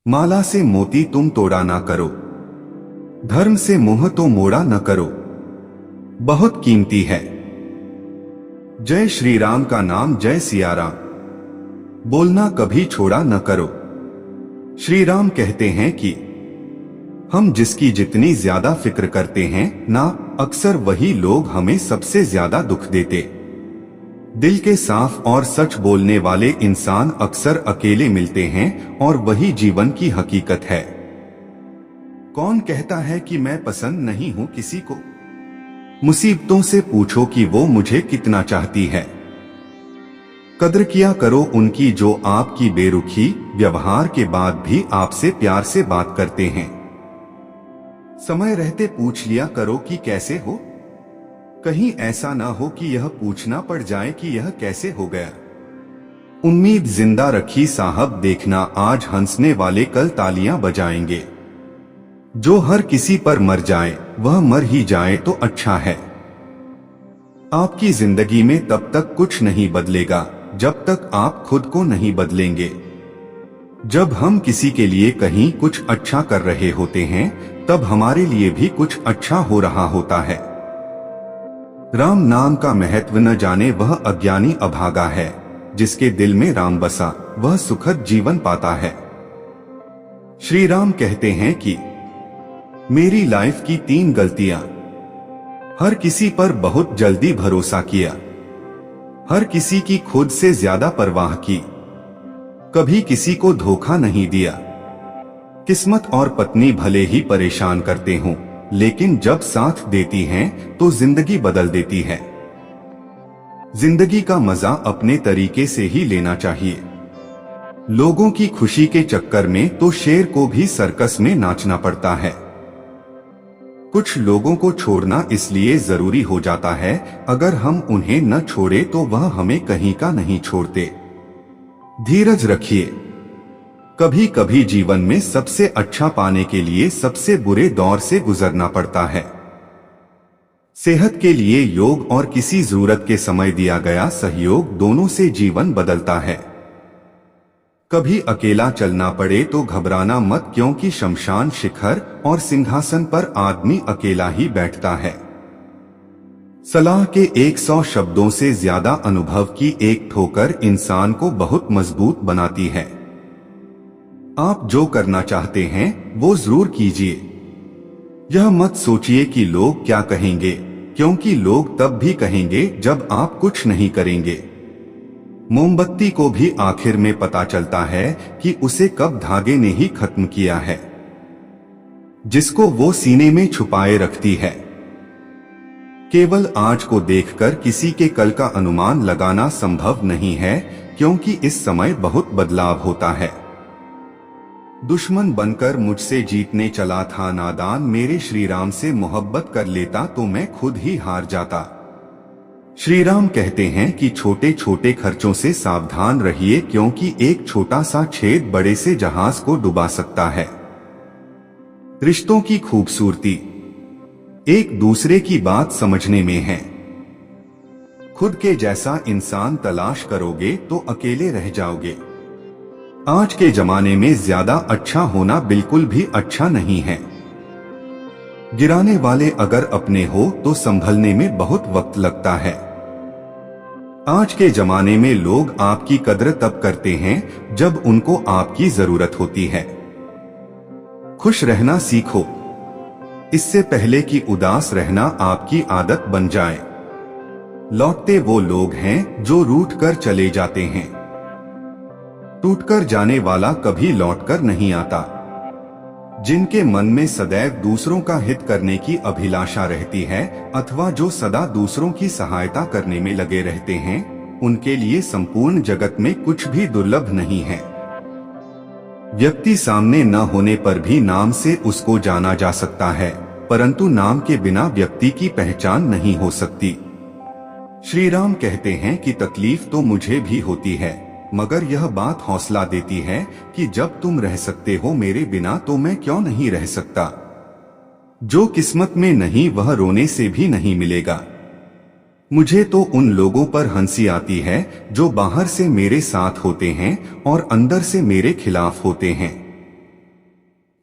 माला से मोती तुम तोड़ा ना करो, धर्म से मोह तो मोड़ा न करो, बहुत कीमती है। जय श्री राम का नाम, जय सिया राम, बोलना कभी छोड़ा न करो। श्री राम कहते हैं कि हम जिसकी जितनी ज्यादा फिक्र करते हैं ना, अक्सर वही लोग हमें सबसे ज्यादा दुख देते। दिल के साफ और सच बोलने वाले इंसान अक्सर अकेले मिलते हैं और वही जीवन की हकीकत है। कौन कहता है कि मैं पसंद नहीं हूं किसी को? मुसीबतों से पूछो कि वो मुझे कितना चाहती है। कद्र किया करो उनकी जो आपकी बेरुखी व्यवहार के बाद भी आपसे प्यार से बात करते हैं। समय रहते पूछ लिया करो कि कैसे हो, कहीं ऐसा ना हो कि यह पूछना पड़ जाए कि यह कैसे हो गया। उम्मीद जिंदा रखी साहब, देखना आज हंसने वाले कल तालियां बजाएंगे। जो हर किसी पर मर जाए वह मर ही जाए तो अच्छा है। आपकी जिंदगी में तब तक कुछ नहीं बदलेगा जब तक आप खुद को नहीं बदलेंगे। जब हम किसी के लिए कहीं कुछ अच्छा कर रहे होते हैं तब हमारे लिए भी कुछ अच्छा हो रहा होता है। राम नाम का महत्व न जाने वह अज्ञानी अभागा है, जिसके दिल में राम बसा वह सुखद जीवन पाता है। श्री राम कहते हैं कि मेरी लाइफ की 3 गलतियां। हर किसी पर बहुत जल्दी भरोसा किया, हर किसी की खुद से ज्यादा परवाह की, कभी किसी को धोखा नहीं दिया। किस्मत और पत्नी भले ही परेशान करते हों, लेकिन जब साथ देती हैं तो जिंदगी बदल देती है। जिंदगी का मजा अपने तरीके से ही लेना चाहिए। लोगों की खुशी के चक्कर में तो शेर को भी सर्कस में नाचना पड़ता है। कुछ लोगों को छोड़ना इसलिए जरूरी हो जाता है, अगर हम उन्हें न छोड़े तो वह हमें कहीं का नहीं छोड़ते। धीरज रखिए। कभी कभी जीवन में सबसे अच्छा पाने के लिए सबसे बुरे दौर से गुजरना पड़ता है। सेहत के लिए योग और किसी जरूरत के समय दिया गया सहयोग, दोनों से जीवन बदलता है। कभी अकेला चलना पड़े तो घबराना मत, क्योंकि शमशान शिखर और सिंहासन पर आदमी अकेला ही बैठता है। सलाह के 100 शब्दों से ज्यादा अनुभव की एक ठोकर इंसान को बहुत मजबूत बनाती है। आप जो करना चाहते हैं वो जरूर कीजिए। यह मत सोचिए कि लोग क्या कहेंगे, क्योंकि लोग तब भी कहेंगे जब आप कुछ नहीं करेंगे। मोमबत्ती को भी आखिर में पता चलता है कि उसे कब धागे ने ही खत्म किया है, जिसको वो सीने में छुपाए रखती है। केवल आज को देखकर किसी के कल का अनुमान लगाना संभव नहीं है, क्योंकि इस समय बहुत बदलाव होता है। दुश्मन बनकर मुझसे जीतने चला था नादान, मेरे श्री राम से मोहब्बत कर लेता तो मैं खुद ही हार जाता। श्री राम कहते हैं कि छोटे छोटे खर्चों से सावधान रहिए, क्योंकि एक छोटा सा छेद बड़े से जहाज को डुबा सकता है। रिश्तों की खूबसूरती एक दूसरे की बात समझने में है। खुद के जैसा इंसान तलाश करोगे तो अकेले रह जाओगे। आज के जमाने में ज्यादा अच्छा होना बिल्कुल भी अच्छा नहीं है। गिराने वाले अगर अपने हो तो संभलने में बहुत वक्त लगता है। आज के जमाने में लोग आपकी कद्र तब करते हैं जब उनको आपकी जरूरत होती है। खुश रहना सीखो, इससे पहले कि उदास रहना आपकी आदत बन जाए। लौटते वो लोग हैं जो रूठ कर चले जाते हैं। टूटकर जाने वाला कभी लौटकर नहीं आता। जिनके मन में सदैव दूसरों का हित करने की अभिलाषा रहती है, अथवा जो सदा दूसरों की सहायता करने में लगे रहते हैं, उनके लिए संपूर्ण जगत में कुछ भी दुर्लभ नहीं है। व्यक्ति सामने न होने पर भी नाम से उसको जाना जा सकता है, परंतु नाम के बिना व्यक्ति की पहचान नहीं हो सकती। श्री राम कहते हैं कि तकलीफ तो मुझे भी होती है, मगर यह बात हौसला देती है कि जब तुम रह सकते हो मेरे बिना तो मैं क्यों नहीं रह सकता। जो किस्मत में नहीं वह रोने से भी नहीं मिलेगा। मुझे तो उन लोगों पर हंसी आती है जो बाहर से मेरे साथ होते हैं और अंदर से मेरे खिलाफ होते हैं।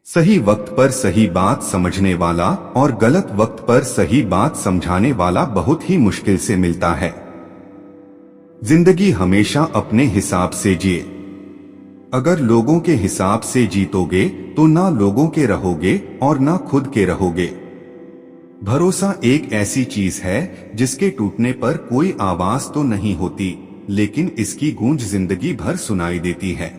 सही वक्त पर सही बात समझने वाला और गलत वक्त पर सही बात समझाने वाला बहुत ही मुश्किल से मिलता है। जिंदगी हमेशा अपने हिसाब से जिए। अगर लोगों के हिसाब से जीतोगे तो ना लोगों के रहोगे और ना खुद के रहोगे। भरोसा एक ऐसी चीज है जिसके टूटने पर कोई आवाज तो नहीं होती, लेकिन इसकी गूंज जिंदगी भर सुनाई देती है।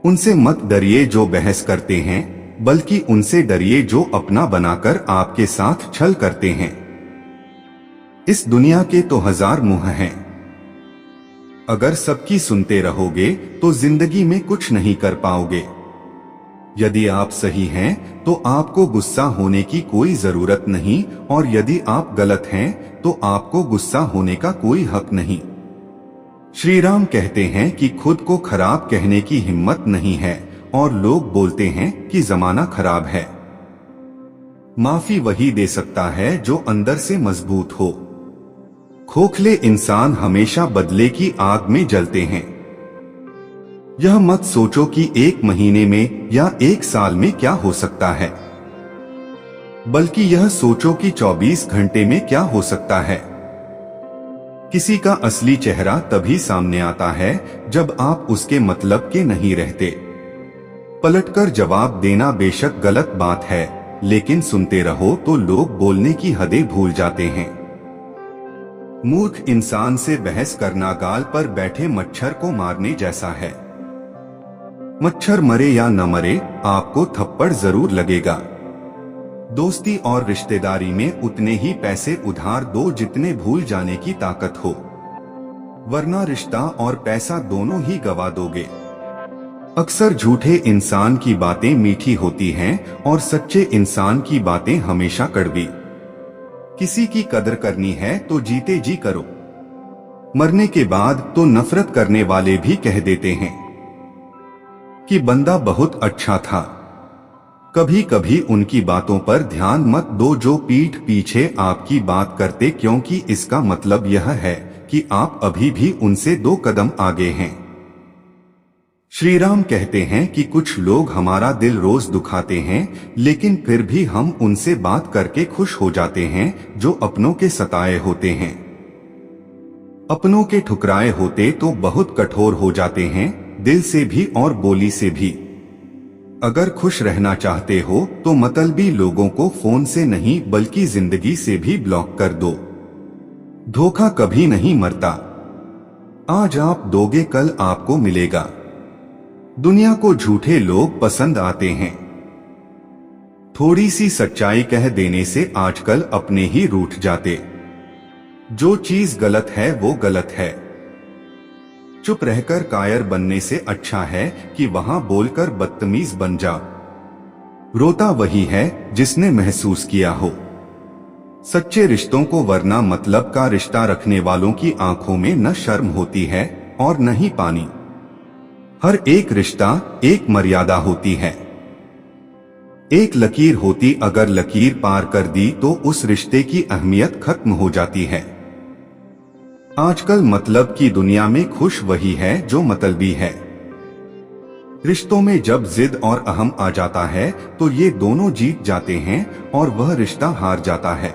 उनसे मत डरिए जो बहस करते हैं, बल्कि उनसे डरिए जो अपना बनाकर आपके साथ छल करते हैं। इस दुनिया के तो हजार मुंह हैं। अगर सबकी सुनते रहोगे तो जिंदगी में कुछ नहीं कर पाओगे। यदि आप सही हैं तो आपको गुस्सा होने की कोई जरूरत नहीं, और यदि आप गलत हैं तो आपको गुस्सा होने का कोई हक नहीं। श्री राम कहते हैं कि खुद को खराब कहने की हिम्मत नहीं है, और लोग बोलते हैं कि जमाना खराब है। माफी वही दे सकता है जो अंदर से मजबूत हो। खोखले इंसान हमेशा बदले की आग में जलते हैं। यह मत सोचो कि एक महीने में या एक साल में क्या हो सकता है, बल्कि यह सोचो कि 24 घंटे में क्या हो सकता है। किसी का असली चेहरा तभी सामने आता है जब आप उसके मतलब के नहीं रहते। पलटकर जवाब देना बेशक गलत बात है, लेकिन सुनते रहो तो लोग बोलने की हदें भूल जाते हैं। मूर्ख इंसान से बहस करना गाल पर बैठे मच्छर को मारने जैसा है। मच्छर मरे या न मरे, आपको थप्पड़ जरूर लगेगा। दोस्ती और रिश्तेदारी में उतने ही पैसे उधार दो जितने भूल जाने की ताकत हो, वरना रिश्ता और पैसा दोनों ही गवा दोगे। अक्सर झूठे इंसान की बातें मीठी होती हैं और सच्चे इंसान की बातें हमेशा कड़वी। किसी की कदर करनी है तो जीते जी करो। मरने के बाद तो नफरत करने वाले भी कह देते हैं कि बंदा बहुत अच्छा था। कभी कभी उनकी बातों पर ध्यान मत दो जो पीठ पीछे आपकी बात करते, क्योंकि इसका मतलब यह है कि आप अभी भी उनसे 2 कदम आगे हैं। श्री राम कहते हैं कि कुछ लोग हमारा दिल रोज दुखाते हैं, लेकिन फिर भी हम उनसे बात करके खुश हो जाते हैं जो अपनों के सताए होते हैं। अपनों के ठुकराए होते तो बहुत कठोर हो जाते हैं, दिल से भी और बोली से भी। अगर खुश रहना चाहते हो तो मतलबी लोगों को फोन से नहीं बल्कि जिंदगी से भी ब्लॉक कर दो। धोखा कभी नहीं मरता। आज आप दोगे कल आपको मिलेगा। दुनिया को झूठे लोग पसंद आते हैं। थोड़ी सी सच्चाई कह देने से आजकल अपने ही रूठ जाते। जो चीज गलत है वो गलत है। चुप रहकर कायर बनने से अच्छा है कि वहां बोलकर बदतमीज बन जाओ। रोता वही है जिसने महसूस किया हो। सच्चे रिश्तों को, वरना मतलब का रिश्ता रखने वालों की आंखों में न शर्म होती है और न ही पानी। हर एक रिश्ता एक मर्यादा होती है, एक लकीर होती। अगर लकीर पार कर दी तो उस रिश्ते की अहमियत खत्म हो जाती है। आजकल मतलब की दुनिया में खुश वही है जो मतलबी है। रिश्तों में जब जिद और अहम आ जाता है तो ये दोनों जीत जाते हैं और वह रिश्ता हार जाता है।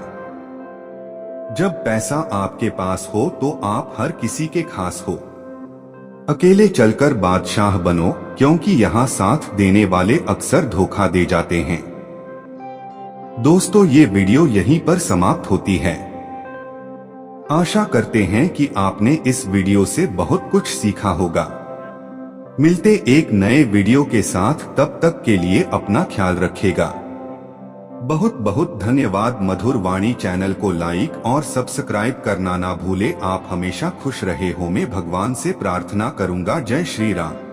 जब पैसा आपके पास हो तो आप हर किसी के खास हो। अकेले चलकर बादशाह बनो, क्योंकि यहाँ साथ देने वाले अक्सर धोखा दे जाते हैं। दोस्तों, ये वीडियो यहीं पर समाप्त होती है। आशा करते हैं कि आपने इस वीडियो से बहुत कुछ सीखा होगा। मिलते एक नए वीडियो के साथ, तब तक के लिए अपना ख्याल रखिएगा। बहुत बहुत धन्यवाद। मधुर वाणी चैनल को लाइक और सब्सक्राइब करना ना भूले। आप हमेशा खुश रहे हो, मैं भगवान से प्रार्थना करूंगा। जय श्री राम।